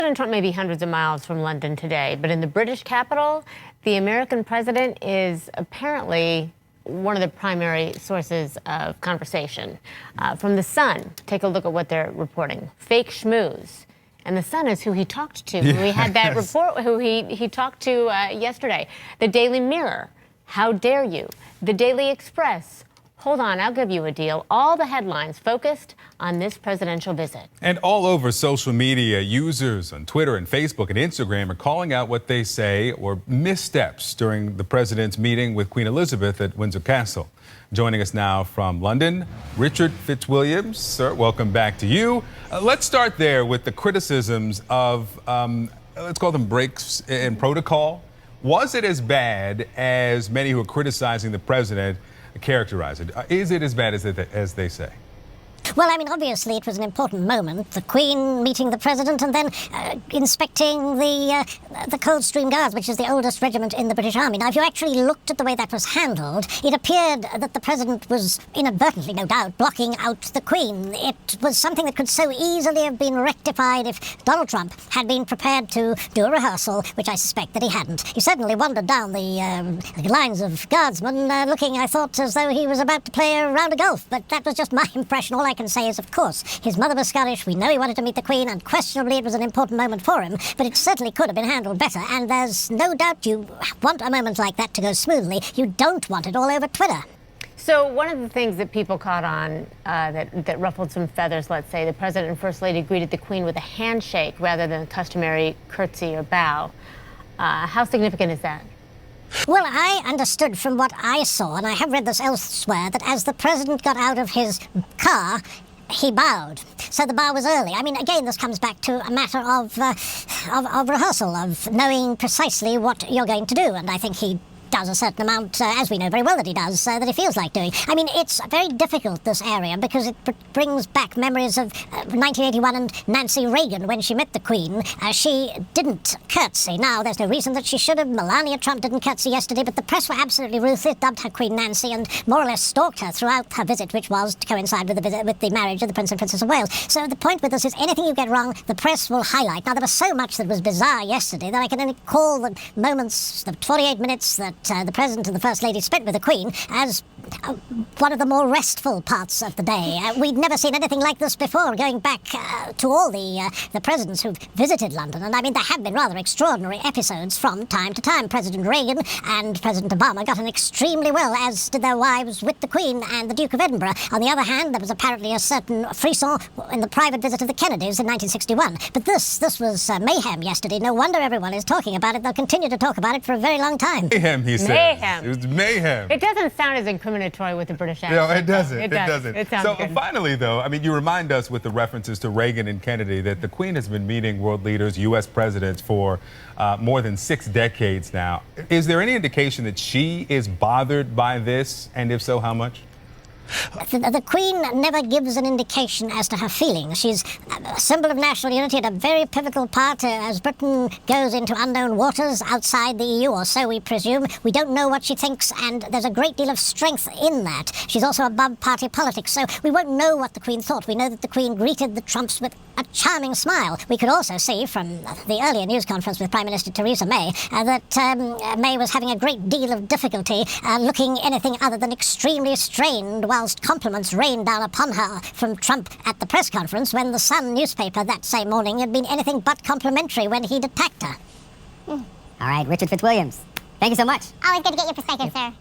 President Trump may be hundreds of miles from London today, but in the British capital, the American president is apparently one of the primary sources of conversation. From The Sun, take a look at what they're reporting. Fake schmooze. And The Sun is who he talked to, who he had that report, who he talked to yesterday. The Daily Mirror, how dare you? The Daily Express, hold on, I'll give you a deal. All the headlines focused on this presidential visit. And all over social media, users on Twitter and Facebook and Instagram are calling out what they say were missteps during the president's meeting with Queen Elizabeth at Windsor Castle. Joining us now from London, Richard Fitzwilliams. Sir, welcome back to you. Let's start there with the criticisms of, let's call them breaks in protocol. Was it as bad as many who are criticizing the president characterize it? Is it as bad as they say? Well, I mean, obviously it was an important moment. The Queen meeting the President and then inspecting the Coldstream Guards, which is the oldest regiment in the British Army. Now, if you actually looked at the way that was handled, it appeared that the President was inadvertently, no doubt, blocking out the Queen. It was something that could so easily have been rectified if Donald Trump had been prepared to do a rehearsal, which I suspect that he hadn't. He certainly wandered down the lines of guardsmen, looking, I thought, as though he was about to play a round of golf. But that was just my impression. All I can say is, of course, his mother was Scottish. We know he wanted to meet the Queen. Unquestionably, it was an important moment for him, but it certainly could have been handled better. And there's no doubt you want a moment like that to go smoothly. You don't want it all over Twitter. So one of the things that people caught on that ruffled some feathers, let's say, the President and First Lady greeted the Queen with a handshake rather than a customary curtsy or bow. How significant is that? Well, I understood from what I saw, and I have read this elsewhere, that as the President got out of his car, he bowed. So the bow was early. I mean, again, this comes back to a matter of rehearsal, of knowing precisely what you're going to do, and I think he does a certain amount, as we know very well that he does, that he feels like doing. I mean, it's very difficult, this area, because it brings back memories of 1981 and Nancy Reagan when she met the Queen. She didn't curtsy. Now, there's no reason that she should have. Melania Trump didn't curtsy yesterday, but the press were absolutely ruthless, dubbed her Queen Nancy, and more or less stalked her throughout her visit, which was to coincide with the marriage of the Prince and Princess of Wales. So the point with this is, anything you get wrong, the press will highlight. Now, there was so much that was bizarre yesterday that I can only call the moments, the 48 minutes that the President and the First Lady spent with the Queen as one of the more restful parts of the day. We'd never seen anything like this before, going back to all the presidents who've visited London. And I mean, there have been rather extraordinary episodes from time to time. President Reagan and President Obama got on extremely well, as did their wives with the Queen and the Duke of Edinburgh. On the other hand, there was apparently a certain frisson in the private visit of the Kennedys in 1961. But this was mayhem yesterday. No wonder everyone is talking about it. They'll continue to talk about it for a very long time. Mayhem, he said. Mayhem. It was mayhem. It doesn't sound as incriminatory with the British accent. No, it doesn't. It doesn't. It sounds good. Finally, though, I mean, you remind us with the references to Reagan and Kennedy that the Queen has been meeting world leaders, U.S. presidents, for more than 6 decades now. Is there any indication that she is bothered by this? And if so, how much? The Queen never gives an indication as to her feelings. She's a symbol of national unity and a very pivotal part as Britain goes into unknown waters outside the EU, or so we presume. We don't know what she thinks, and there's a great deal of strength in that. She's also above party politics, so we won't know what the Queen thought. We know that the Queen greeted the Trumps with a charming smile. We could also see from the earlier news conference with Prime Minister Theresa May that May was having a great deal of difficulty looking anything other than extremely strained, whilst compliments rained down upon her from Trump at the press conference, when the Sun newspaper that same morning had been anything but complimentary when he'd attacked her. All right, Richard Fitzwilliams, thank you so much. Always good to get your perspective, sir.